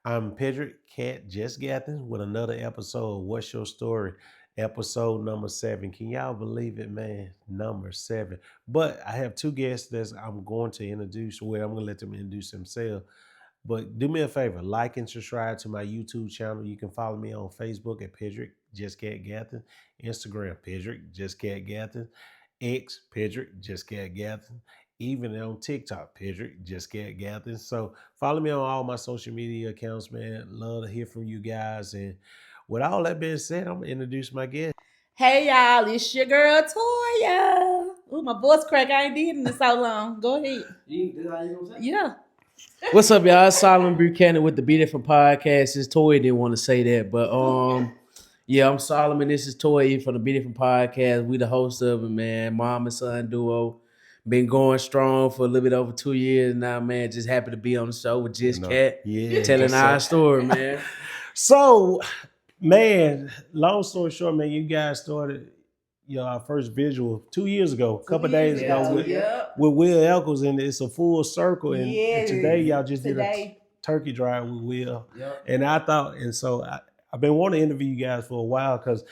I'm Pedrick Cat Just Gathering with another episode of What's Your Story? Episode number 7. Can y'all believe it, man? Number 7. But I have two guests that I'm going to introduce. Well, I'm going to let them introduce themselves. But do me a favor, like and subscribe to my YouTube channel. You can follow me on Facebook at Pedrick Just Cat Gathering, Instagram Pedrick Just Cat Gathering, X Pedrick Just Cat Gathering, even on TikTok Pedrick Just Cat Gathering. So follow me on all my social media accounts, man. Love to hear from you guys. And with all that being said, I'm gonna introduce my guest. Hey y'all, it's your girl Toya. Ooh, my voice crack. I ain't did it in so long. Go ahead. Yeah. What's up, y'all? It's Solomon Buchanan with the Be Different Podcast. This Toy didn't want to say that, but yeah, I'm Solomon. This is Toy from the Be Different Podcast. We the host of it, man. Mom and son duo. Been going strong for a little bit over 2 years now, man. Just happy to be on the show with Just Cat, telling our story, man. So, man, long story short, man, you guys started our first visual 2 years ago, a couple days ago with Will Eccles, and it's a full circle. And today y'all just did a turkey drive with Will. Yep. And I thought, and so I've been wanting to interview you guys for a while because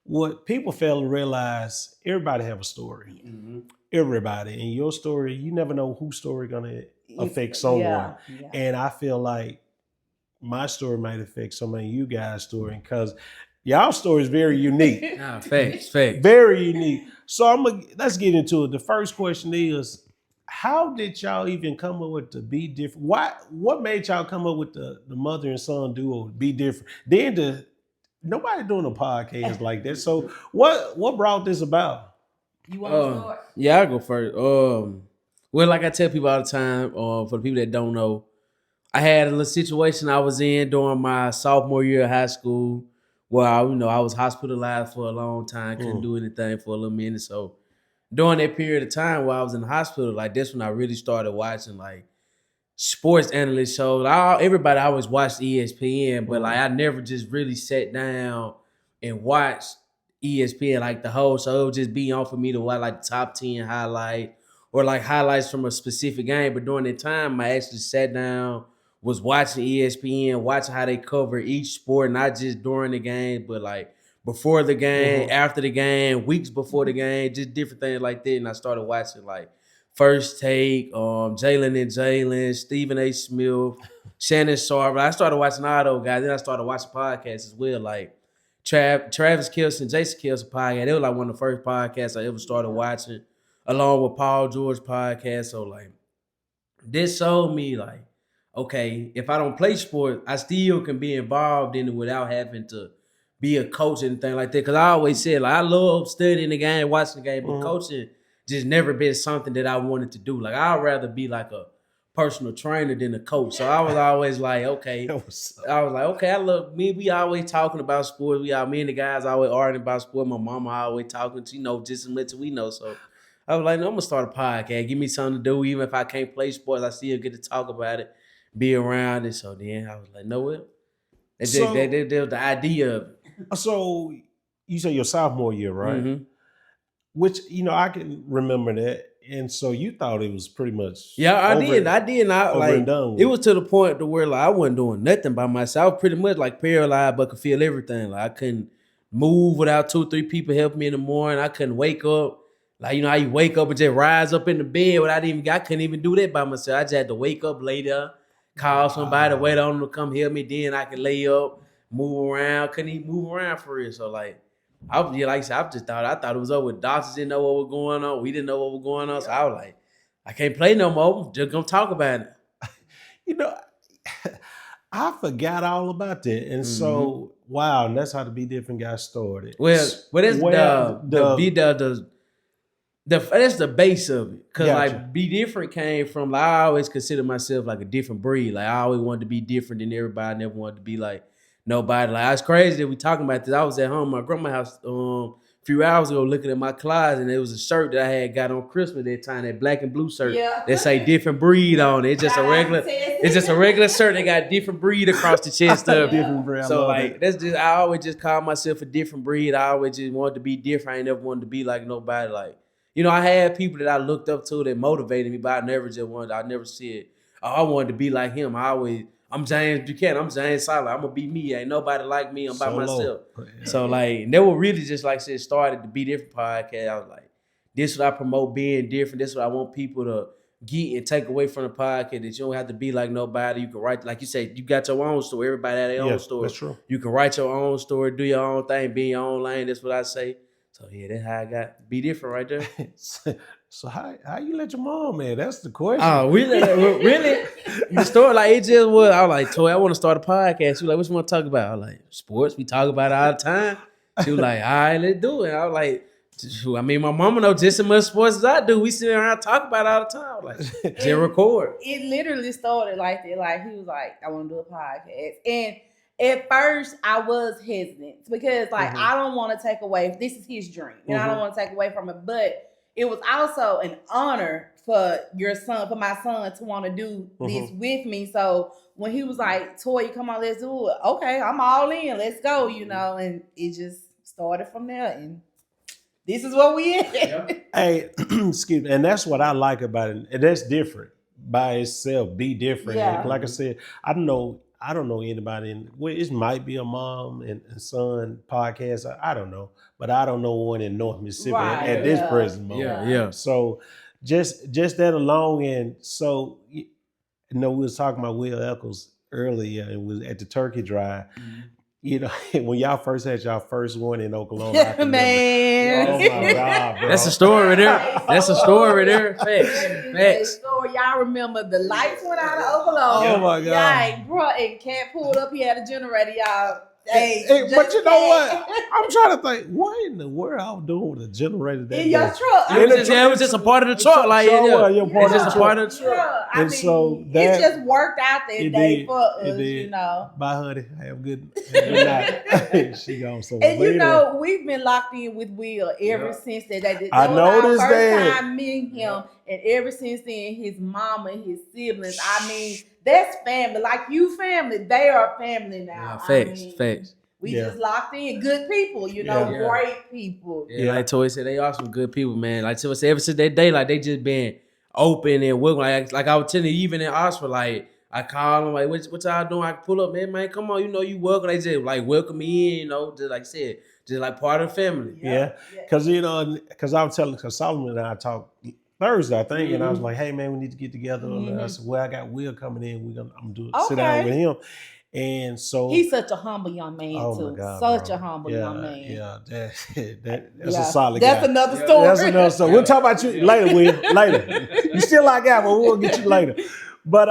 what people fail to realize, everybody have a story. Mm-hmm. Everybody. And your story, you never know whose story gonna affect someone. Yeah. And I feel like my story might affect some of you guys' story because y'all story is very unique. Nah, facts. Very unique. So let's get into it. The first question is, how did y'all even come up with the Be Different? What made y'all come up with the mother and son duo, Be Different? Then nobody doing a podcast like that. So what brought this about? You want to start? Yeah, I'll go first. Well, like I tell people all the time, for the people that don't know, I had a little situation I was in during my sophomore year of high school where I was hospitalized for a long time, couldn't do anything for a little minute. So during that period of time while I was in the hospital, like that's when I really started watching like sports analyst shows. Everybody always watched ESPN, but like I never just really sat down and watched ESPN like the whole show. It would just be on for me to watch like the top 10 highlight or like highlights from a specific game. But during that time, I actually sat down, was watching ESPN, watching how they cover each sport, not just during the game, but like before the game, after the game, weeks before the game, just different things like that. And I started watching like First Take, Jalen and Jalen, Stephen A. Smith, Shannon Sharp. I started watching all those guys. Then I started watching podcasts as well, like Travis Kelce, Jason Kelce podcast. They were like one of the first podcasts I ever started watching, along with Paul George podcast. So like, this showed me like, okay, if I don't play sport, I still can be involved in it without having to be a coach and anything like that. Because I always said like I love studying the game, watching the game, but coaching just never been something that I wanted to do. Like I'd rather be like a personal trainer than a coach. So I was always like, okay. I love me. We always talking about sports. Me and the guys always arguing about sport. My mama always talking to, just as much as we know. So I was like, no, I'm gonna start a podcast. Give me something to do. Even if I can't play sports, I still get to talk about it, be around it. So then I was like, no, well, that was the idea of it. So you say your sophomore year, right? Mm-hmm. Which, I can remember that. And so you thought it was pretty much I did. It was to the point to where like I wasn't doing nothing by myself. I was pretty much like paralyzed, but could feel everything. Like I couldn't move without 2 or 3 people helping me in the morning. I couldn't wake up. Like how you wake up and just rise up in the bed without I couldn't even do that by myself. I just had to wake up later, call somebody, wait on them to come help me. Then I could lay up, move around. Couldn't even move around for real. So like like I said, I thought it was over. Doctors didn't know what was going on. We didn't know what was going on. So I was like, I can't play no more. I'm just gonna talk about it. I forgot all about that. And so wow, and that's how the Be Different got started. Well, that's that's the base of it. Cause like Be Different came from like I always consider myself like a different breed. Like I always wanted to be different than everybody. I never wanted to be like nobody. Like it's crazy that we talking about this. I was at home at my grandma's house a few hours ago looking at my closet, and there was a shirt that I had got on Christmas that time, that black and blue shirt that say different breed on it. It's just a regular shirt that got different breed across the chest of it. Different breed. So like that's just I always just call myself a different breed. I always just wanted to be different. I ain't never wanted to be like nobody. Like, I had people that I looked up to that motivated me, but I never said, I wanted to be like him. I I'm James Buchanan. I'm James Silent. I'm gonna be me. Ain't nobody like me. I'm by Solo. myself. Yeah. So like they were really just like I said, started to Be Different podcast. I was like, this is what I promote being different. This is what I want people to get and take away from the podcast. That you don't have to be like nobody. You can write, like you said, you got your own story. Everybody had their own story. That's true. You can write your own story, do your own thing, be in your own lane. That's what I say. So yeah, that's how I got Be Different right there. So how you let your mom, man? That's the question. Oh, really? The story, like, it just was, I was like, Toy, I want to start a podcast. She was like, what you want to talk about? I was like, sports. We talk about it all the time. She was like, all right, let's do it. I was like, I mean, my mama knows just as much sports as I do. We sit around and talk about it all the time. I was like, just record. It literally started like that. Like, he was like, I want to do a podcast. And at first, I was hesitant because, like, I don't want to take away. This is his dream, and I don't want to take away from it. But it was also an honor for my son to want to do this with me. So when he was like, Toy, come on, let's do it. Okay, I'm all in. Let's go, and it just started from there. And this is what we in. Hey, excuse me. And that's what I like about it. And that's different by itself. Be different. Yeah. Like I said, I don't know anybody it might be a mom and son podcast. I don't know. But I don't know one in North Mississippi at this present moment. Yeah. So just that alone. And so, we was talking about Will Eccles earlier, and was at the turkey drive. When y'all first had y'all first one in Oklahoma, man. Oh my God, bro. That's a story there. That's a story there. Facts. Y'all remember the lights went out of Oklahoma. Oh my God. Yeah, bro, and Cat pulled up. He had a generator, y'all. Hey, but you know what? I'm trying to think, what in the world I was doing with a generator that in your day? truck. It was just a part of the truck. Like, You're part just a part of the truck. Yeah, I And mean, so it just worked out that day for us, did. Bye, honey. Have a good night. She gone so. And we've been locked in with Will ever since that day. I noticed our that. first time meeting him, and ever since then, his mama, his siblings. I mean, that's family. Like you, family. They are family now. Facts. We just locked in. Good people, great people. Yeah, like Toy said, they are some good people, man. Like Toy said, ever since that day, like they just been open and welcome. Like I was telling you, even in Oxford, like I call them, like, what y'all doing? I can pull up, man, come on, you welcome. They just like welcome me in, just like I said, just like part of the family. Yeah, because I was telling, because Solomon and I talked Thursday, I think, and I was like, hey man, we need to get together. I said, well, I got Will coming in. I'm gonna sit down with him. And so he's such a humble young man too. My God, such bro. a humble young man. Yeah, that's a solid That's guy. another story. That's another story. We'll talk about you later, Will. Later. You still like that, but we'll get you later. But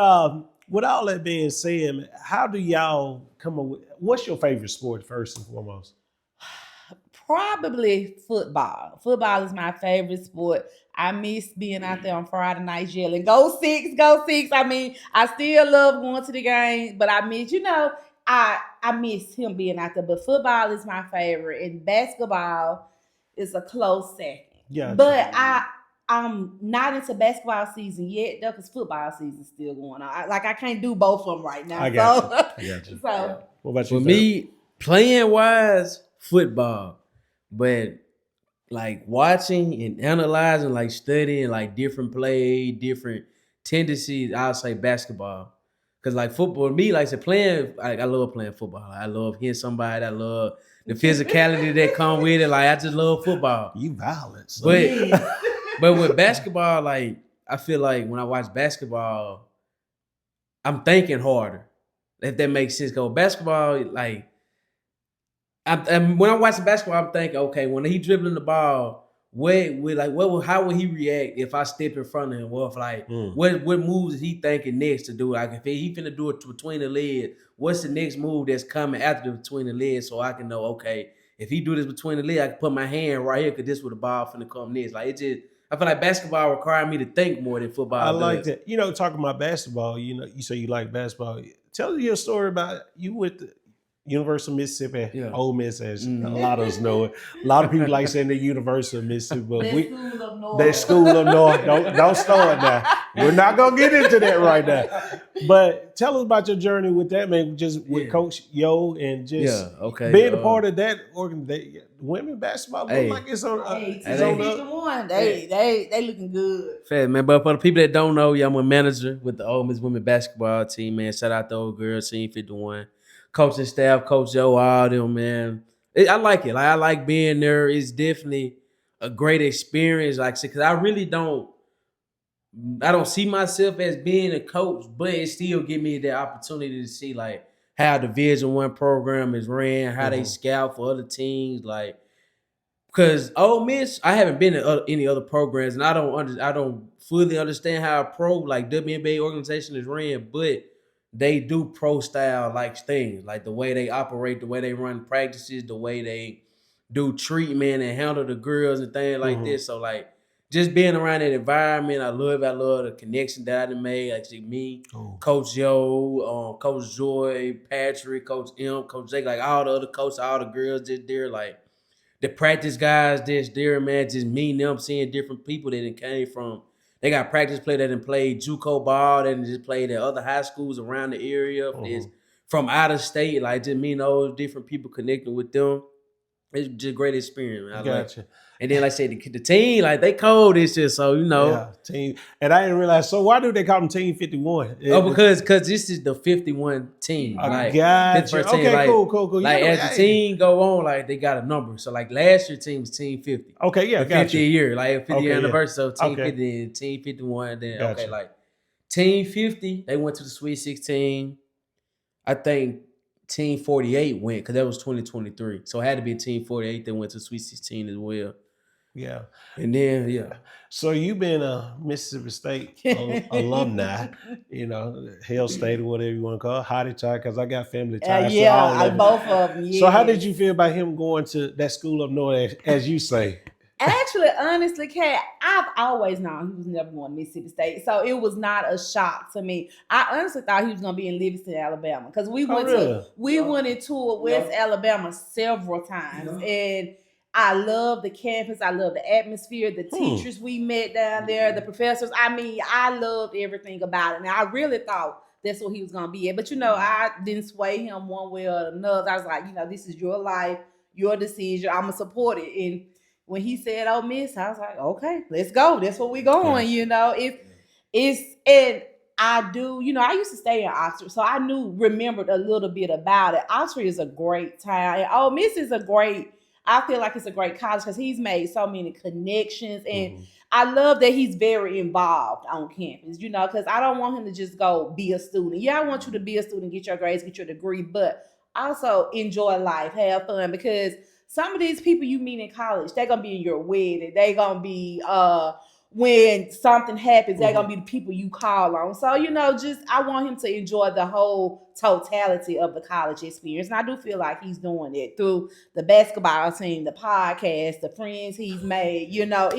with all that being said, how do y'all come up with, what's your favorite sport first and foremost? Probably football. Football is my favorite sport. I miss being out there on Friday nights yelling, go six, go six. I mean, I still love going to the game, but I miss, I miss him being out there. But football is my favorite, and basketball is a close second. Yeah. But I'm not into basketball season yet, though, because football season's still going on. I can't do both of them right now. I got you. So, what about you? For me, playing wise, football. But like watching and analyzing, like studying, like different play, different tendencies, I'll say basketball. Cause like football, me, like I said, playing, I love playing football. I love hitting somebody. I love the physicality that come with it. Like I just love football. You violent. So. But with basketball, like I feel like when I watch basketball, I'm thinking harder. If that makes sense. Cause basketball, like. When I'm watching basketball, I'm thinking, okay, when he dribbling the ball, how would he react if I step in front of him? Well, if like, what moves is he thinking next to do? Like, if he finna do it between the legs, what's the next move that's coming after the between the legs, so I can know, okay, if he do this between the legs, I can put my hand right here because this where the ball finna come next. Like it just, I feel like basketball require me to think more than football. I like that. Talking about basketball, you say you like basketball. Tell me your story about you with University of Mississippi, Yeah. Ole Miss, as a Mhm. lot of us know it. A lot of people like saying the University of Mississippi, but That we school up north. that school up north. Don't start now. We're not gonna get into that right now. But tell us about your journey with that, man. Just with Yeah. Coach Yo and just Yeah, okay. being a part of that organization. Women basketball look Hey. like it's on. Hey, It's on the. 51, they looking good. Fat man, but for the people that don't know, yeah, I'm a manager with the Ole Miss women basketball team, man. Shout out the old girls, Team 51, coaching staff, Coach Joe, all them, man. I like it. Like I like being there. It's definitely a great experience. Like, because I don't see myself as being a coach, but it still give me the opportunity to see like how Division One program is ran, how they scout for other teams, like. Because Ole Miss, I haven't been in any other programs, and I don't fully understand how a pro like WNBA organization is ran, but they do pro style like things, like the way they operate, the way they run practices, the way they do treatment and handle the girls and things like this. So like just being around that environment, I love the connection that I done made. Like see me, Coach Yo, Coach Joy, Patrick, Coach M, Coach Jake, like all the other coaches, all the girls just there, like. The practice guys that's there, man, just meeting them, seeing different people that it came from. They got practice play that done played JUCO ball, that just played at other high schools around the area. It's from out of state, like just meeting those different people, connecting with them. It's just a great experience, man. Gotcha. And then, like I said, the team, like they cold this shit, so you know. Yeah, team. And I didn't realize. So why do they call them Team 51? Oh, because this is the 51 team. I Like gotcha. this first team, Okay, like, cool. Like You know, as the team go on, like they got a number. So like last year team was Team 50. Okay, yeah, the gotcha. 50th year, like 50th Okay, yeah. anniversary. So Team Okay. 50 and Team 51. Then Gotcha. okay, like Team 50, they went to the Sweet 16. I think Team 48 went because that was 2023. So it had to be Team 48 that went to Sweet 16 as well. Yeah. And then, yeah. So you've been a Mississippi State alumni, you know, Hell State or whatever you want to call it, Hottie Tie, because I got family ties to all of them. Both of them. So how did you feel about him going to that school up north, as you say? Actually, honestly, Kat, I've always known he was never going to Mississippi State, so it was not a shock to me. I honestly thought he was going to be in Livingston, Alabama, because we went to West Alabama several times, and I love the campus. I love the atmosphere, the teachers we met down there, the professors. I mean, I loved everything about it, and I really thought that's what he was going to be at. But, you know, I didn't sway him one way or another. I was like, you know, this is your life, your decision. I'm going to support it. And when he said, "Oh, Miss," I was like, "Okay, let's go. That's what we going." You know, and I do. You know, I used to stay in Oxford, so I remembered a little bit about it. Oxford is a great town, and Ole Miss is a great. I feel like it's a great college because he's made so many connections, and I love that he's very involved on campus. You know, because I don't want him to just go be a student. Yeah, I want you to be a student, get your grades, get your degree, but also enjoy life, have fun, because some of these people you meet in college, they're gonna be in your wedding. They're gonna be when something happens, they're gonna be the people you call on. So, you know, just I want him to enjoy the whole totality of the college experience. And I do feel like he's doing it through the basketball team, the podcast, the friends he's made. You know,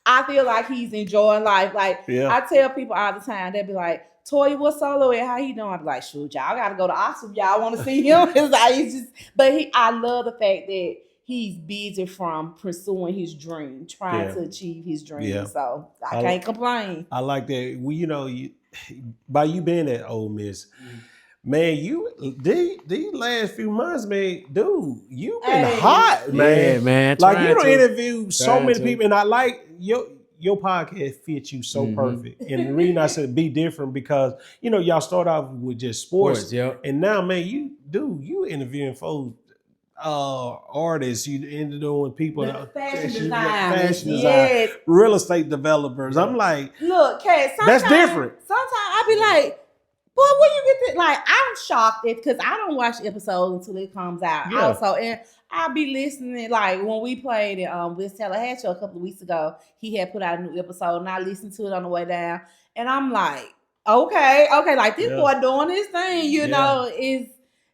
I feel like he's enjoying life. Like I tell people all the time, they'll be like, "Toya, what's Solo at? How he doing?" I be like, "Shoot, y'all gotta go to Oxford. Y'all want to see him." It's like I love the fact that he's busy from pursuing his dream, trying to achieve his dream. Yeah. So I can't complain. I like that. Well, you know, by you being at Ole Miss, man, these last few months, man, dude, you've been hot, man. Yeah, man. Like you don't interview so many people, and I like your podcast fits you so perfect. And the reason I said be different because, you know, y'all start off with just sports. And now, man, you interviewing folks, artists, you end up doing people, fashion design, real estate developers. I'm like, look, Kat, that's different. Sometimes I be like, boy, where you get that? Like, I'm shocked because I don't watch the episode until it comes out. Also, and I'll be listening. Like when we played in West Tallahatchie a couple of weeks ago, he had put out a new episode, and I listened to it on the way down, and I'm like, okay, like this boy doing his thing. You know,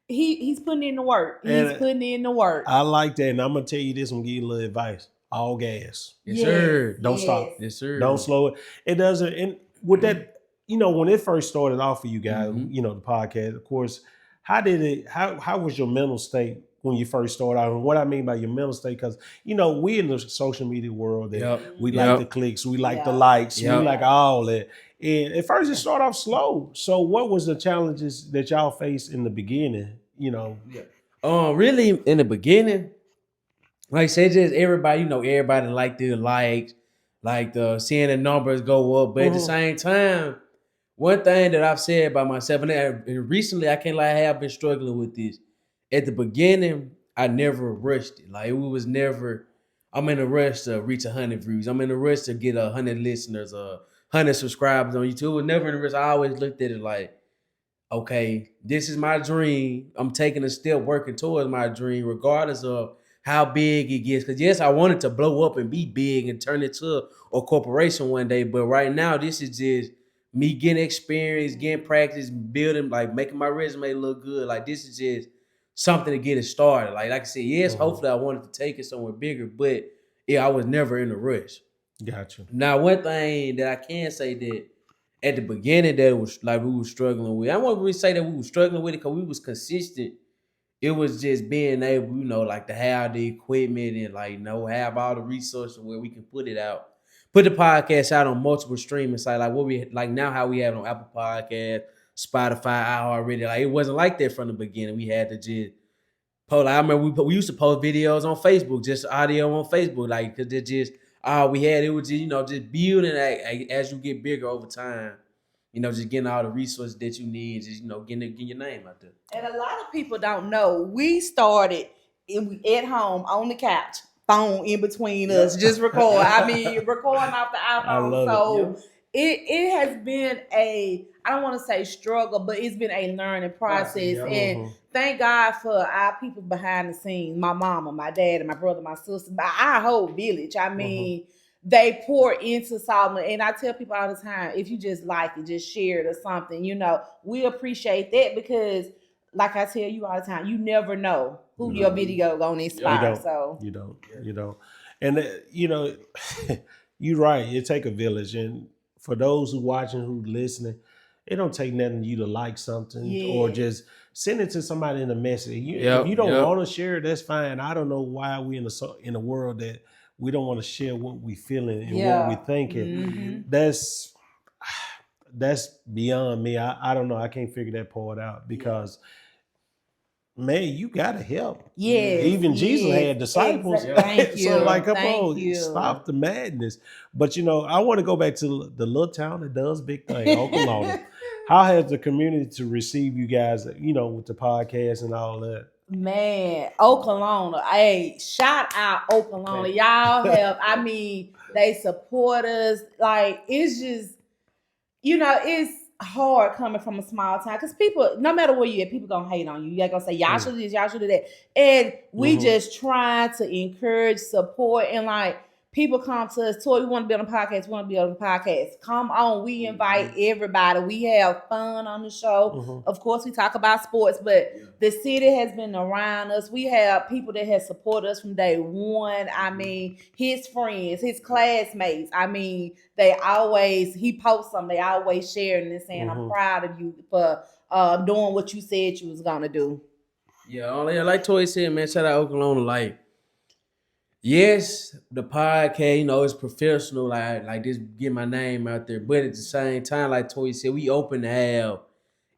he's putting in the work. He's putting in the work. I like that, and I'm gonna tell you this. I'm gonna give you a little advice. All gas. Yes, sir. Don't stop. Yes, sir. Don't slow it. It doesn't. And with that, you know, when it first started off for you guys, you know, the podcast, of course, how did it? How was your mental state when you first started out? And what I mean by your mental state, because we in the social media world that Yep. we like the Mhm. Yep. clicks, we like the Yeah. likes, we Yep. like Yeah. all that. And at first, it started off slow. So, what was the challenges that y'all faced in the beginning? Yeah. Really in the beginning, like I said, just everybody, everybody like the likes, like the seeing the numbers go up. But at the Mhm. same time, one thing that I've said by myself, and recently I can't lie, I have been struggling with this. At the beginning, I never rushed it. Like it was never, I'm in a rush to reach 100 views. I'm in a rush to get 100 listeners, 100 subscribers on YouTube. It was never in a rush. I always looked at it like, okay, this is my dream. I'm taking a step working towards my dream, regardless of how big it gets. Because yes, I wanted to blow up and be big and turn it to a corporation one day. But right now, this is just me getting experience, getting practice, building, like making my resume look good. Like this is just something to get it started. Like I said, yes, Mhm. hopefully I wanted to take it somewhere bigger, but yeah, I was never in a rush. Gotcha. Now, one thing that I can say that at the beginning that it was like we were struggling with, I won't really say that we were struggling with it because we was consistent. It was just being able, like to have the equipment and like have all the resources where we can put it out. Put the podcast out on multiple streaming sites, like what we like now, how we have it on Apple Podcast, Spotify, iHeartRadio. Like it wasn't like that from the beginning. We had to just post. Like, I remember we used to post videos on Facebook, just audio on Facebook, like because it just all we had. It was just just building as you get bigger over time. Just getting all the resources that you need, just getting your name out there. And a lot of people don't know we started at home on the couch, phone in between us, Yep. just record. I mean, recording off the I iPhone. love it. So Yep. it has been I don't want to say struggle, but it's been a learning process. Yep. And Mhm. thank God for our people behind the scenes, my mama, my dad, and my brother, my sister, our whole village. I mean, they pour into Solomon. And I tell people all the time, if you just like it, just share it or something, we appreciate that because like I tell you all the time, you never know who your video gonna You inspire. don't. So You don't. You don't. And you're right. It take a village, and for those who watching, who listening, it don't take nothing you to like something or yeah. just send it to somebody in a message. If you Yep. don't Yep. want to share it, that's fine. I don't know why we in a world that we don't want to share what we feeling and what we Yeah. thinking. Mm-hmm. That's beyond me. I don't know. I can't figure that part out because man, you gotta help. Yes. Even Jesus Yes. had disciples. Thank you. So like, come Thank on, you. stop the madness. But I want to go back to the little town that does big things, Oklahoma. How has the community to receive you guys, with the podcast and all that? Man, Oklahoma. Hey, shout out Oklahoma. Man. Y'all I mean, they support us. Like, it's just, it's hard coming from a small town because people, no matter where you at, people gonna hate on you. You're gonna say, y'all should do this, y'all should do that. And we just try to encourage, support, and like people come to us, Toy, we want to be on a podcast, we want to be on a podcast. Come on, we invite everybody. We have fun on the show. Of course, we talk about sports, but the city has been around us. We have people that have supported us from day one. I mean, his friends, his classmates. I mean, he posts something, they always sharing and saying, I'm proud of you for doing what you said you was gonna do. Yeah, like Toy said, man, shout out Oklahoma. Like, yes, the podcast, it's professional, like just get my name out there. But at the same time, like Toy said, we open to have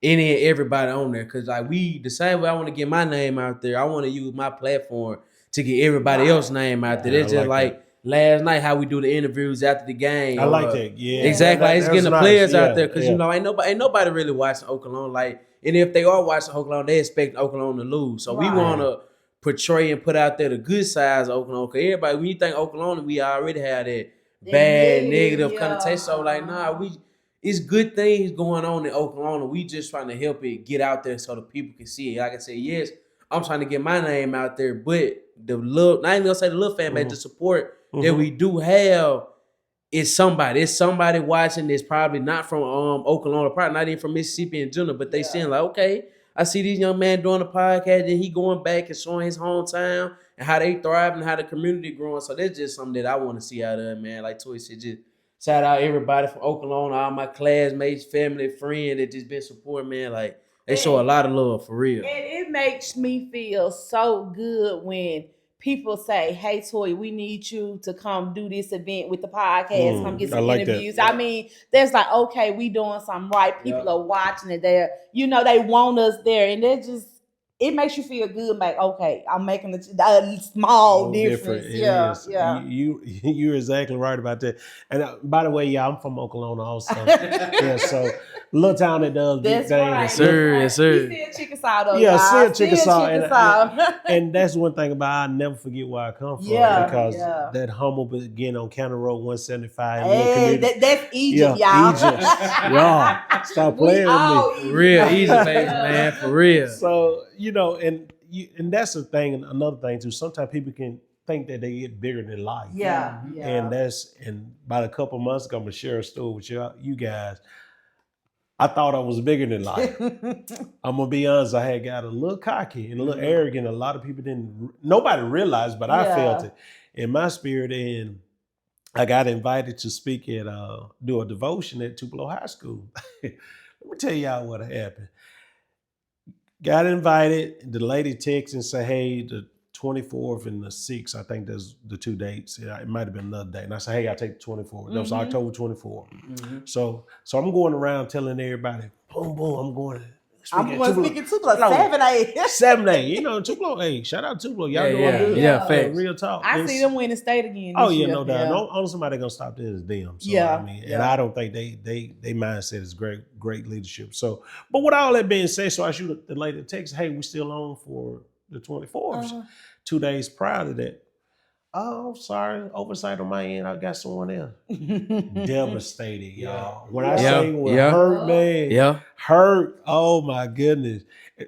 any and everybody on there. Cause like the same way I want to get my name out there, I want to use my platform to get everybody else's name out there. Yeah, It's I just like like last night how we do the interviews after the game. I like that. Yeah, Exactly. Like, it's getting the nice. players out Yeah, there because yeah. ain't nobody really watching Oklahoma. Like, and if they are watching Oklahoma, they expect Oklahoma to lose. So we Right. want to portray and put out there the good sides of Oklahoma. Cause everybody, when you think Oklahoma, we already have that bad, negative connotation. So like, nah, it's good things going on in Oklahoma. We just trying to help it get out there so the people can see it. Like I said, yes, I'm trying to get my name out there, but the little, not even gonna say the little fan base, the support that we do have is somebody. It's somebody watching that's probably not from Oklahoma, probably not even from Mississippi in general, but they saying like, okay, I see these young man doing a podcast and he going back and showing his hometown and how they thrive and how the community growing. So that's just something that I want to see out of it, man. Like Toy said, just shout out everybody from Oklahoma, all my classmates, family, friends that just been supporting, man. Like, They show a lot of love for real. And it makes me feel so good when people say, "Hey, Toy, we need you to come do this event with the podcast. Come get I some like that. interviews." I mean, there's like, okay, we doing something right. People are watching it there. You know, they want us there, and it makes you feel good. Like, okay, I'm making a small difference. It Yeah, is. yeah. You're exactly right about that. And by the way, yeah, I'm from Oklahoma also. Yeah, so little town that does big That's things. right. Yes, sir. Yes, sir. We still Chickasaw though. Yeah, y'all. still Chickasaw. Chickasaw. And that's one thing about I never forget where I come from because that humble beginning on County Road 175. Hey, that's Egypt, y'all. Egypt. Y'all, stop playing with me. For real, Egypt, baby, man, for real. So, and that's the thing, another thing too. Sometimes people can think that they get bigger than life. Yeah. And about a couple months ago, I'm gonna share a story with you guys. I thought I was bigger than life. I'm gonna be honest, I had got a little cocky and a little arrogant. A lot of people nobody realized, but I felt it in my spirit. And I got invited to speak at do a devotion at Tupelo High School. Let me tell y'all what happened. Got invited. The lady texted and said, "Hey, the 24th and the 6th, I think that's the two dates. Yeah, it might have been another date." And I said, "Hey, I'll take the 24th." That was October 24th. So I'm going around telling everybody, boom, boom, I'm going speaking Tupelo 7A. 7A. Tupelo, hey, shout out to Tupelo. Y'all doing good. Yeah, facts. Real talk. I see them win the state again. Oh, yeah, no doubt. No, only somebody gonna stop there is them. So, and I don't think they mindset is great leadership. So, but with all that being said, so I shoot the lady a text, "Hey, we still on for the 24th. 2 days prior to that. "Oh, sorry, oversight on my end. I got someone else." Devastated, y'all. When I say hurt, man, hurt. Oh my goodness.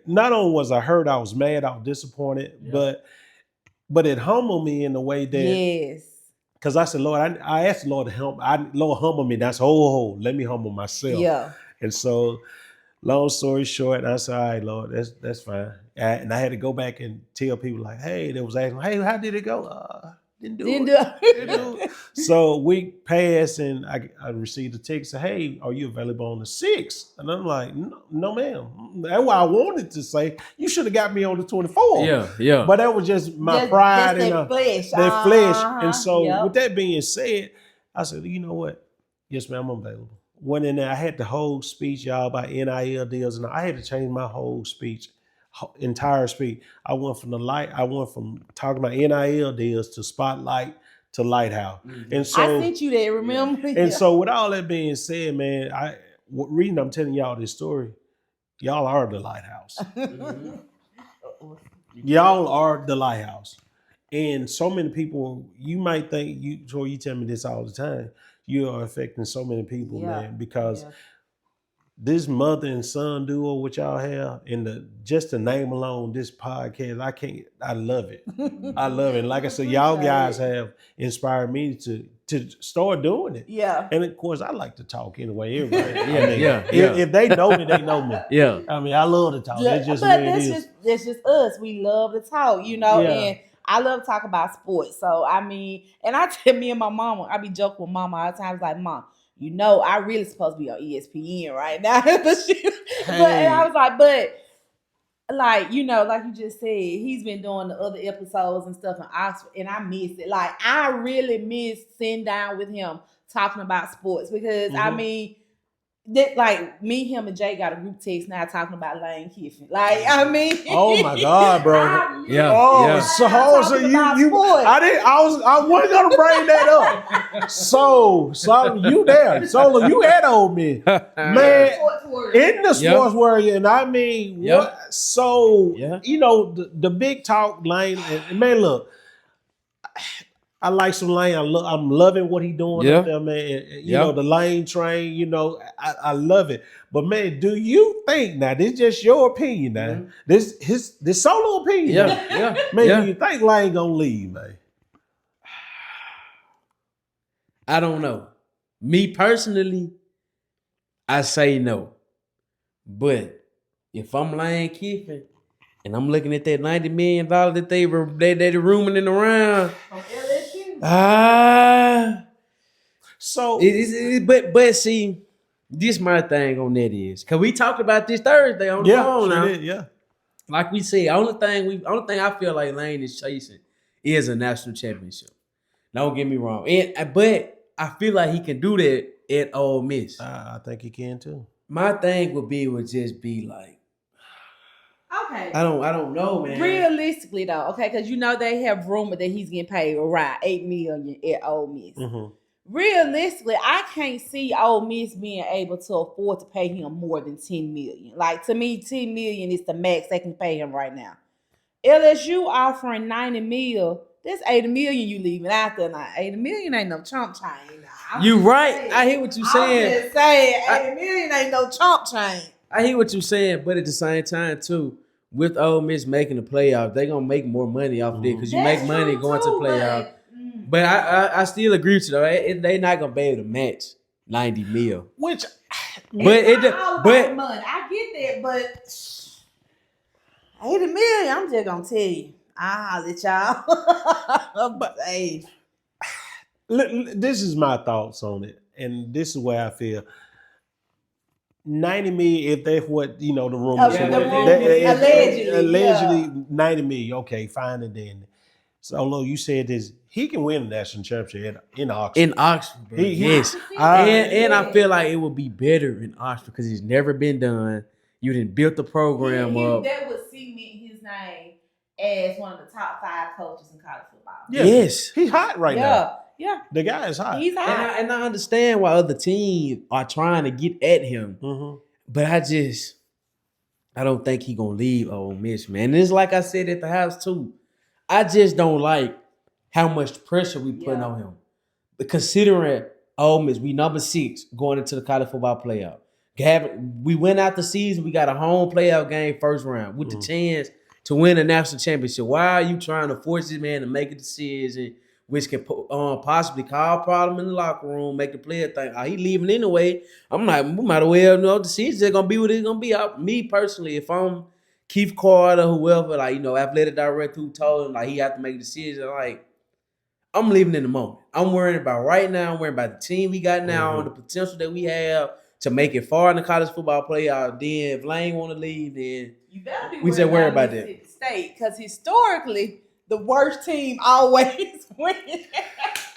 Not only was I hurt, I was mad, I was disappointed, but it humbled me in a way that because I said, Lord, I asked the Lord to help. Lord, humble me. That's let me humble myself. Yeah. And so, long story short, I said, "All right, Lord, that's fine." And I had to go back and tell people like, "Hey," they was asking, "Hey, how did it go?" Didn't do it. So week passed and I received a text say, "Hey, are you available on the 6th?" And I'm like, no, ma'am. That's what I wanted to say. You should have got me on the 24th. Yeah. But that was just my pride and that flesh. that flesh. And so with that being said, I said, "You know what? Yes, ma'am, I'm available." Went in there, I had the whole speech, y'all, about NIL deals, and I had to change my whole speech, entire speech. I went from talking about NIL deals to Spotlight to Lighthouse. And so I sent you that, remember? And so with all that being said, man, reason I'm telling y'all this story, y'all are the lighthouse. Y'all are the lighthouse. And so many people, you might think, Troy, you tell me this all the time, you are affecting so many people, man, because this mother and son duo what y'all have, and just the name alone, this podcast, I love it. I love it. Like I said, y'all guys have inspired me to start doing it. Yeah. And of course, I like to talk anyway. Everybody. If they know me, they know me. Yeah. I mean, I love to talk. That's just that's just us. We love to talk, and I love to talk about sports. So I mean, and I tell me and my mama, I be joking with mama all the time, like, "Mom, I really supposed to be on ESPN right now." And I was like, but like, like you just said, he's been doing the other episodes and stuff in Oxford, and I miss it. Like, I really miss sitting down with him talking about sports because I mean, that like me, him, and Jay got a group text now talking about Lane Kiffin. Like, I mean, oh my God, bro. So you I wasn't gonna bring that up. So you there. So you had old me. Man, in the sports world, and I mean what so the big talk Lane, and man, look, I like some Lane. I'm loving what he doing up there, man. You know, the Lane train, I love it. But man, do you think now, this is just your opinion now. This solo opinion. Man, do you think Lane gonna leave, man? I don't know. Me personally, I say no. But if I'm Lane Kiffin and I'm looking at that $90 million that they're rooming around. So but see, this my thing on that is because we talked about this Thursday on the Yeah, phone sure now. did. Yeah. Like we said, only thing I feel like Lane is chasing is a national championship. Don't get me wrong, but I feel like he can do that at Ole Miss. I think he can too. My thing would just be like, Okay. I don't know, man. Realistically though, okay, because you know they have rumored that he's getting paid around $8 million at Ole Miss. Mm-hmm. Realistically, I can't see Ole Miss being able to afford to pay him more than $10 million. Like to me, $10 million is the max they can pay him right now. LSU offering $90 million. That's $80 million you leaving out there now. $80 million ain't no chump change. You right. I hear what you saying. I'm just saying, $80 million ain't no chump change. I hear what you're saying, but at the same time too, with Ole Miss making the playoffs, they gonna make more money off there because you That's make money true going to too, playoffs. But I still agree with you though. They're not gonna be able to match 90 mil. Which, It's not all about money. I get that, but $80 million, I'm just gonna tell you. I'll let y'all. But hey, this is my thoughts on it, and this is where I feel 90 million. If that's what the rumors, Yeah, are, the rumors, allegedly 90 million. Okay, fine, and then. So, although you said this, he can win the national championship in Oxford. In Oxford, bro. Yes. And I feel like it would be better in Oxford because it's never been done. You didn't build the program up. That would cement his name as one of the top 5 coaches in college football. Yeah. Yes. He's hot right now. Yeah. The guy is hot. He's hot. And I understand why other teams are trying to get at him. Mm-hmm. But I don't think he going to leave Ole Miss, man. And it's like I said at the house, too. I just don't like how much pressure we putting on him. But considering Ole Miss, we number 6 going into the college football playoff. We went out the season, we got a home playoff game first round with the chance to win a national championship. Why are you trying to force this man to make a decision which can possibly cause a problem in the locker room, make the player think, he leaving anyway? I'm like, we might as well know the season's going to be what it's going to be. Me personally, if I'm Keith Carter, whoever, athletic director who told him, he had to make a decision, I'm leaving in the moment. I'm worrying about right now. I'm worrying about the team we got now, the potential that we have to make it far in the college football playoff. Then if Lane want to leave, then you better be we just worry about that. Mississippi State, because historically, the worst team always wins.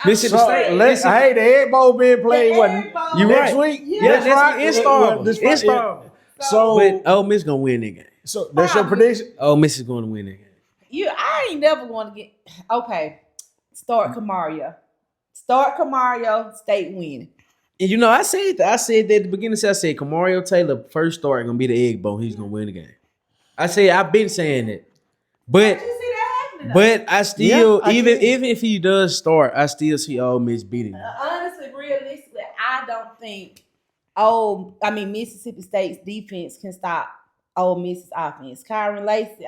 Mississippi State. Hey, the Egg Bowl being played You next right. week? Yeah, that's right. It's Star. So, but Ole Miss gonna win that game. So that's your prediction? Ole Miss is gonna win that game. I ain't never want to get okay. Start Camario. State winning. And I said that at the beginning. I said Camario Taylor first start gonna be the Egg Bowl. He's gonna win the game. I've been saying it, but I still even if he does start, I still see Ole Miss beating him. Honestly, realistically, I don't think Mississippi State's defense can stop Ole Miss's offense. Kyron Lacey,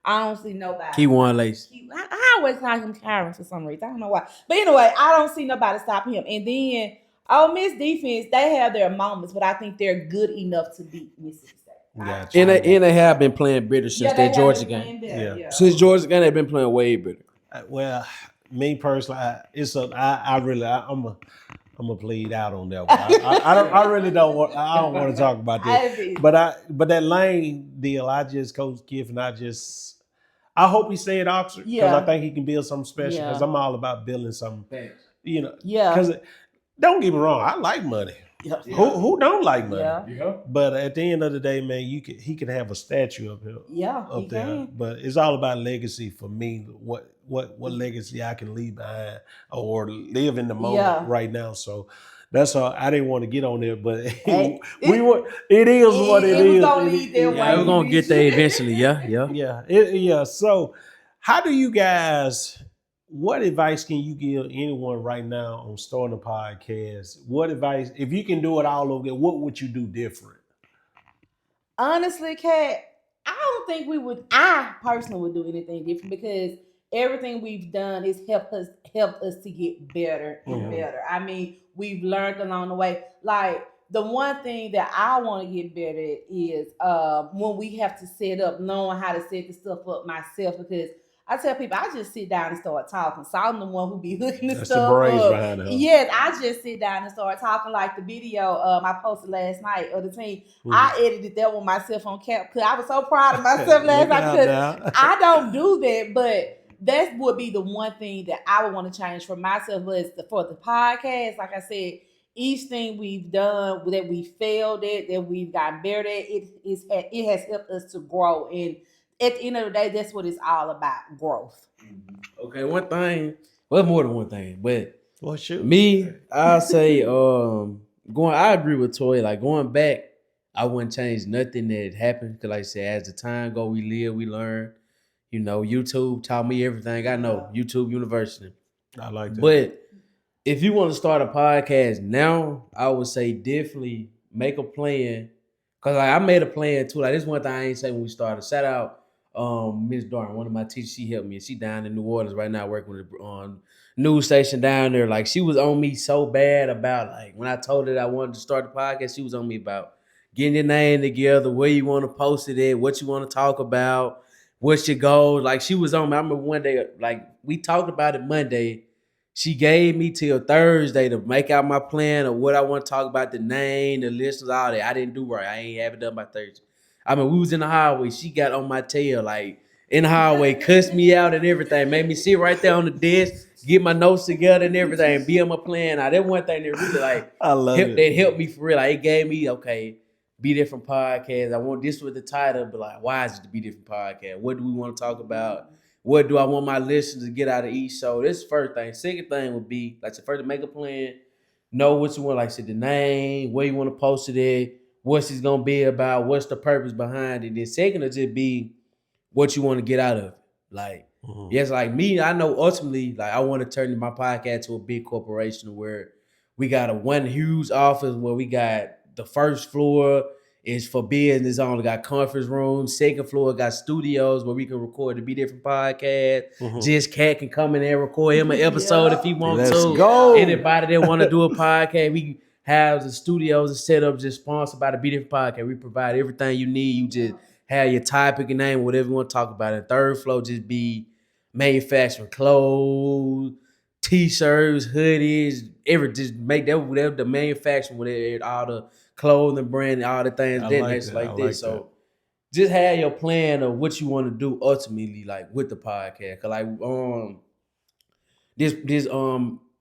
I don't see nobody. Keywan Lacey. I always call him Kyron for some reason. I don't know why. But anyway, I don't see nobody stop him. And then Ole Miss defense, they have their moments, but I think they're good enough to beat Mississippi State. Gotcha. And they have been playing better since that Georgia game. Yeah. Since Georgia game, they've been playing way better. Well, me personally, I'm gonna plead out on that one. I really don't want. I don't want to talk about this. But that Lane deal, Coach Kiffin, I hope he stay at Oxford because I think he can build something special. Because I'm all about building something. Because don't get me wrong, I like money. Yeah. Who don't like money? Yeah. But at the end of the day, man, he can have a statue up here. Yeah, up there. can. But it's all about legacy for me. What legacy I can leave behind or live in the moment right now. So that's all. I didn't want to get on there, but it is what it is. We're gonna get there eventually. Yeah. So how do you guys? What advice can you give anyone right now on starting a podcast? What advice, if you can do it all over again, what would you do different? Honestly, Kat, I personally would do anything different because everything we've done is helped us to get better and better. We've learned along the way. Like the one thing that I want to get better at is when we have to set up, knowing how to set the stuff up myself because I tell people I just sit down and start talking. So I'm the one who be hooking the That's the stuff brains up. behind it. Huh? Yes, I just sit down and start talking like the video I posted last night of the team. Mhm. I edited that with myself on camp because I was so proud of myself last Look night out because now. I don't do that, but that would be the one thing that I would want to change for myself was for the podcast. Like I said, each thing we've done that we failed at, that we've gotten better at, it has helped us to grow. And at the end of the day, that's what it's all about, growth. Okay, one thing. Well, more than one thing, but Well, shoot. me, I'll say, I agree with Toy. Like going back, I wouldn't change nothing that happened. Cause like I said, as the time go, we live, we learn. You know, YouTube taught me everything I know. YouTube University. I like that. But if you want to start a podcast now, I would say definitely make a plan. Cause like I made a plan too. Like this one thing I ain't say when we started. Shout out Miss Darn, one of my teachers. She helped me. She down in New Orleans right now working with the news station down there. Like she was on me so bad about like when I told her that I wanted to start the podcast. She was on me about getting your name together, where you want to post it at, what you want to talk about, what's your goal. Like she was on me. I remember one day, like we talked about it Monday. She gave me till Thursday to make out my plan of what I want to talk about, the name, the listeners, all that. I didn't do right. I ain't have it done by Thursday. I mean, we was in the highway. She got on my tail, like in the highway, cussed me out and everything. Made me sit right there on the desk, get my notes together and everything, be on my plan. Now, that one thing that really like I love it. That helped me for real. Like it gave me, okay, Be Different Podcast. I want this with the title, but like, why is it the Be Different Podcast? What do we want to talk about? What do I want my listeners to get out of each show? This is the first thing. Second thing would be, like, first to make a plan, know what you want, like I said, the name, where you want to post it at, what's it's going to be about, what's the purpose behind it. Then second would just be what you want to get out of it. Like, yes, like me, I know ultimately, like, I want to turn my podcast to a big corporation where we got a one huge office where we got the first floor is for business only. Got conference rooms. Second floor got studios where we can record the Be Different podcast. Just Cat can come in there and record him an episode if he wants to. Let's go. Anybody that want to do a podcast, we have the studios and set up just sponsored by the Be Different podcast. We provide everything you need. You just have your topic and name, whatever you want to talk about. And third floor just be manufacturing clothes, t-shirts, hoodies, just make that whatever the manufacturing with all the clothing brand, all the things like this. So just have your plan of what you want to do ultimately, like with the podcast. Cause like this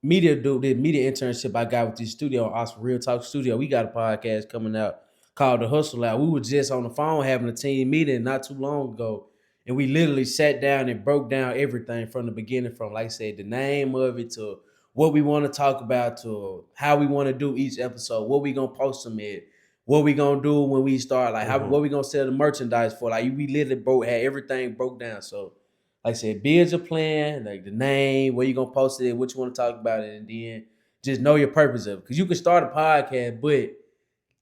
media internship I got with this studio, Awesome Real Talk Studio. We got a podcast coming out called The Hustle Lab. We were just on the phone having a team meeting not too long ago. And we literally sat down and broke down everything from the beginning, from like I said, the name of it to what we want to talk about to how we want to do each episode, what we gonna post them at, what we gonna do when we start, like what we gonna sell the merchandise for. Like we literally had everything broke down. So like I said, build your plan, like the name, where you gonna post it, what you want to talk about it, and then just know your purpose of it. Because you can start a podcast, but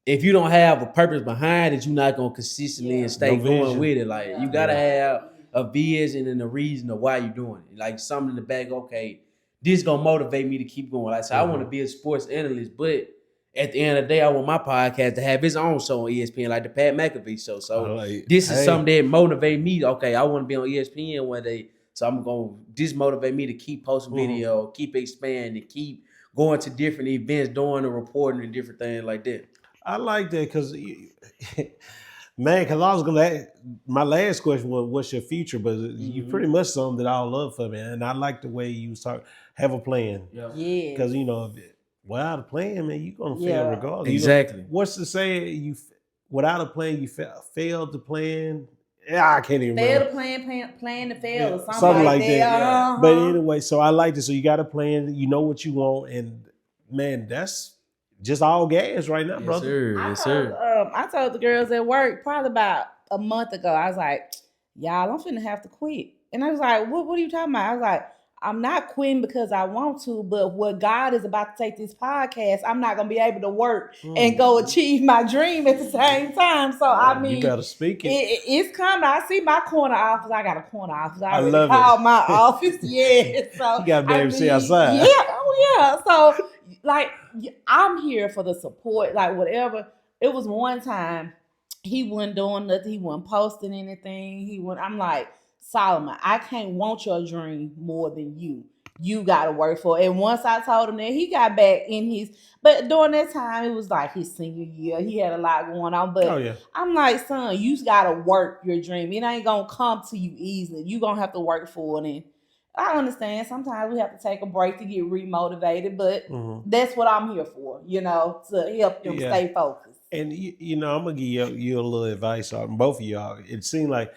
if you don't have a purpose behind it, you're not gonna consistently and stay going with it. Like you gotta have a vision and a reason of why you're doing it. Like something in the back, okay, this gonna motivate me to keep going. Like, so I want to be a sports analyst, but at the end of the day, I want my podcast to have its own show on ESPN, like the Pat McAfee show. So this is something that motivate me. Okay, I want to be on ESPN one day, so I'm gonna just motivate me to keep posting video, keep expanding, keep going to different events, doing the reporting and different things like that. I like that because, man, because I was gonna. My last question was, "What's your future?" But you pretty much summed it all up for me, and I like the way you start have a plan. Yeah, because without a plan, man, you're gonna fail regardless. Exactly. What's to say you without a plan you failed to plan? Yeah, I can't even fail remember. to plan to fail or something like that. Yeah. But anyway, so I like this. So you got a plan. You know what you want, and man, that's just all gas right now, brother. Yes, sir. I told the girls at work probably about a month ago. I was like, "Y'all, I'm finna have to quit." And I was like, "What are you talking about?" I was like, "I'm not quitting because I want to, but what God is about to take this podcast, I'm not gonna be able to work and go achieve my dream at the same time." So I mean, you better speak it. It's coming. I see my corner office. I got a corner office. I love called my office. Yeah. So you gotta be able to see outside. Yeah. Oh yeah. So like I'm here for the support. Like whatever. It was one time he wasn't doing nothing. He wasn't posting anything. I'm like, Solomon, I can't want your dream more than you. You gotta work for it. And once I told him that, he got back in his. But during that time, it was like his senior year. He had a lot going on. Oh But yeah. I'm like, son, you gotta work your dream. It ain't gonna come to you easily. You gonna have to work for it. And I understand sometimes we have to take a break to get remotivated, but that's what I'm here for, to help them Yeah. stay focused. And I'm gonna give you a little advice on both of y'all. It seemed like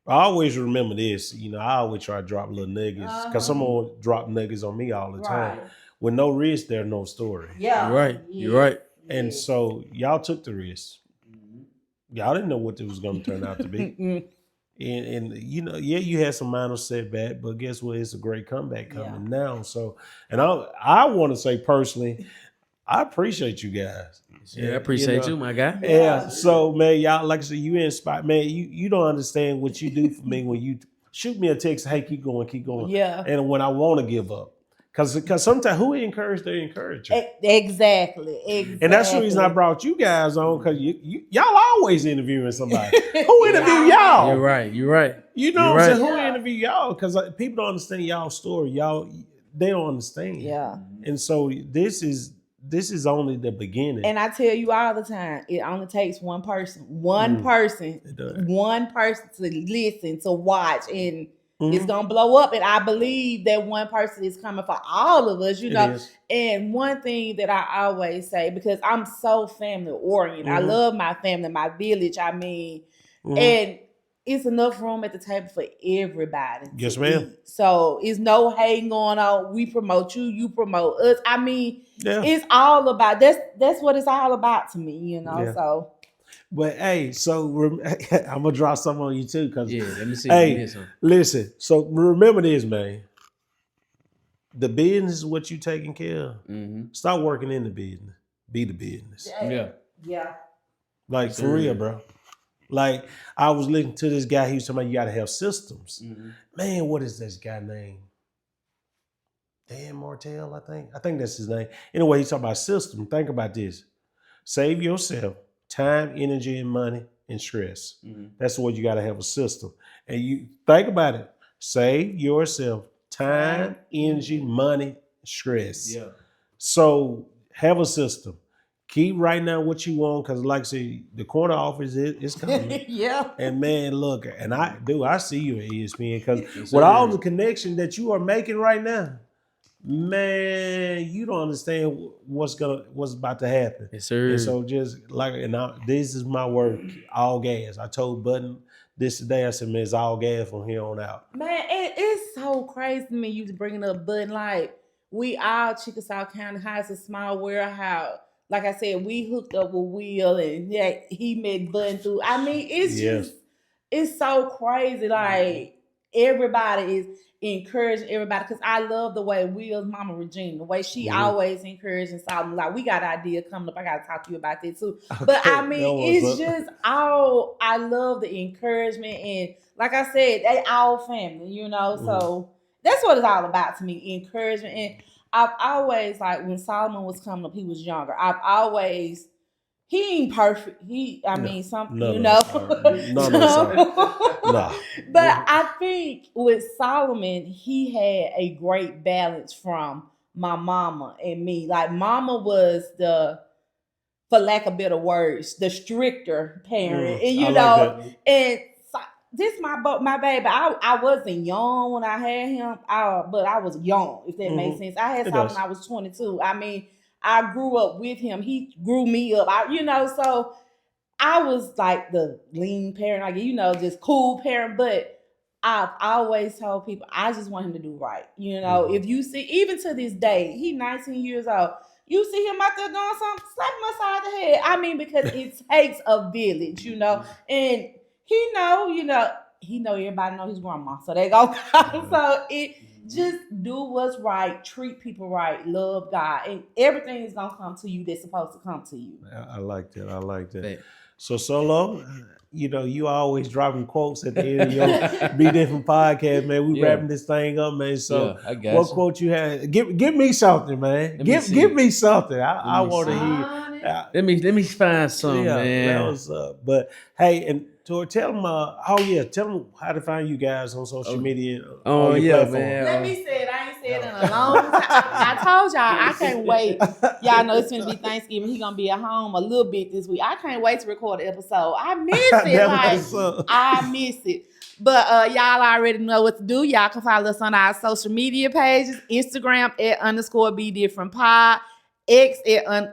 I always remember this. I always try to drop little nuggets because someone drop nuggets on me all the time. Right. With no risk, there's no story. Yeah. You're right. You're right. And so y'all took the risk. Y'all didn't know what it was going to turn out to be. And you had some minor setback, but guess what? It's a great comeback coming now. So, and I want to say personally, I appreciate you guys. Yeah, I appreciate you, my guy. Yeah. So, man, y'all, like I said, you inspire. Man, you don't understand what you do for me when you shoot me a text. Hey, keep going, keep going. Yeah. And when I want to give up, because sometimes who encourage, they encourage you. Exactly. And that's the reason I brought you guys on, because y'all always interviewing somebody. Who interview y'all? You're right. You're right. You know what I'm saying? Who interview y'all? Because people don't understand y'all's story. They don't understand. Yeah. And so this is only the beginning. And I tell you all the time, it only takes one person to listen, to watch, and it's gonna blow up. And I believe that one person is coming for all of us, And one thing that I always say, because I'm so family oriented, I love my family, my village. I mean, and it's enough room at the table for everybody. Yes, ma'am. Eat. So it's no hating going on. We promote you, you promote us. I mean, it's all about that's what it's all about to me, So, but hey, so I'm gonna drop some on you too, because let me see. Hey, listen. So remember this, man. The business is what you taking care of. Stop working in the business. Be the business. Yeah. Like for real, bro. Like I was listening to this guy. He was talking about you got to have systems. Man, what is this guy name? Dan Martell, I think. I think that's his name. Anyway, he's talking about system. Think about this. Save yourself time, energy, and money, and stress. That's what you got to have a system. And you think about it. Save yourself time, energy, money, stress. Yeah. So have a system. Keep writing down what you want, because like I said, the corner office is coming. And man, look, and I see you at ESPN, because with all the connection that you are making right now, man, you don't understand what's about to happen. Yes, sir. And so just this is my work, all gas. I told Button this today. I said, man, it's all gas from here on out. Man, it's so crazy to me you bringing up Button. Like, we all Chickasaw County High, it's a small warehouse. Like I said, we hooked up with Will, and he met Button through. I mean, it's so crazy. Like, everybody is encouraging everybody, because I love the way Will's mama Regina, the way she always encouraging Solomon. Like, we got an idea coming up. I got to talk to you about that too. Okay, but I mean, it's just all, I love the encouragement, and like I said, they all family, So that's what it's all about to me, encouragement. And I've always, like, when Solomon was coming up, he was younger. He ain't perfect. No. But I think with Solomon, he had a great balance from my mama and me. Like, mama was for lack of better words, the stricter parent. And and this my baby. I wasn't young when I had him, but I was young, if that makes sense. I had Solomon when I was 22. I mean, I grew up with him. He grew me up. So I was like the lean parent, just cool parent. But I've always told people, I just want him to do right. If you see, even to this day, he's 19 years old. You see him out there doing something, slap him upside the head. I mean, because it takes a village, and he know everybody know his grandma, so they go. So it just do what's right, treat people right, love God, and everything is gonna come to you that's supposed to come to you. I like that. So Solo, you always dropping quotes at the end of your Be Different podcast, man. We wrapping this thing up, man. So what quote you had? Give me something, man. Give me something. I want to hear. Let me find some, man. That was up. But hey, and Tori, tell them. Tell them how to find you guys on social media. Oh On your yeah, platform. man. Let me say it. I ain't said it in a long time. I told y'all I can't wait. Y'all know it's gonna be Thanksgiving. He gonna be at home a little bit this week. I can't wait to record an episode. I miss it. That's Like what's up. I miss it. But y'all already know what to do. Y'all can follow us on our social media pages: Instagram @_be different pod. Instagram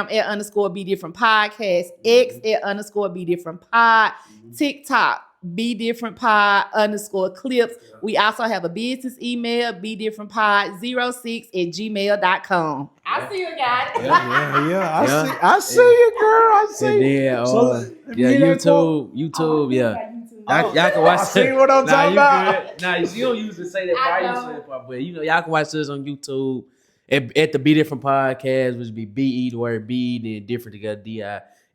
@_be different podcast. X @_ be different pod. TikTok be different pod _clips. We also have a business email, be different pod 06@gmail.com. I see you guys. Yeah. I see you, girl. I see And you. then, So, let me yeah, hear that quote. YouTube, yeah. Y'all can I watch. see what I'm talking about. Nah, you don't usually say that I part. You know. say that part, but y'all can watch us on YouTube at the Be Different Podcast, which be BE the word B, then different together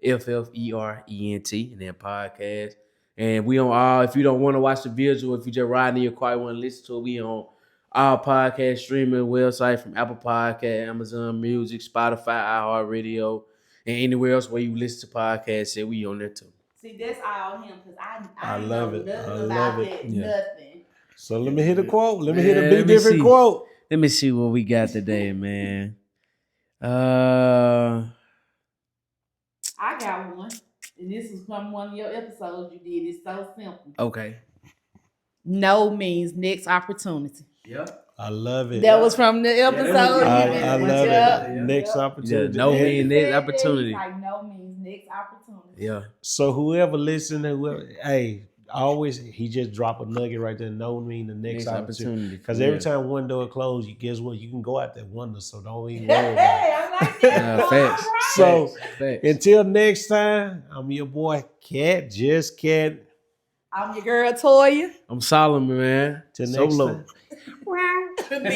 DIFFERENT, and then podcast. And we on all. If you don't want to watch the visual, if you just riding in your car, want to listen to it, we on our podcast streaming website from Apple Podcast, Amazon Music, Spotify, iHeartRadio, and anywhere else where you listen to podcasts. Yeah, we on there too. See, that's all him because I love know it. nothing I about love it. that. Yeah. Nothing. So let me hear the quote. Let me Man, hear the let Be me Different see. quote. Let me see what we got today, man. I got one. And this is from one of your episodes you did. It's so simple. Okay. No means next opportunity. Yep. I love it. That was from the episode. I love Yep. it. Next opportunity. Yeah, no And- means next opportunity. He's like, no means next opportunity. Yeah. So whoever listened, hey, he just drop a nugget right there. No mean the next opportunity. Because every time one door closed, you guess what? You can go out that window. So don't even worry about it. Hey, I like that. Facts. So Facts. until next time, I'm your boy Cat, just Cat. I'm your girl Toya. I'm Solomon, man. Till next Solo. time. Me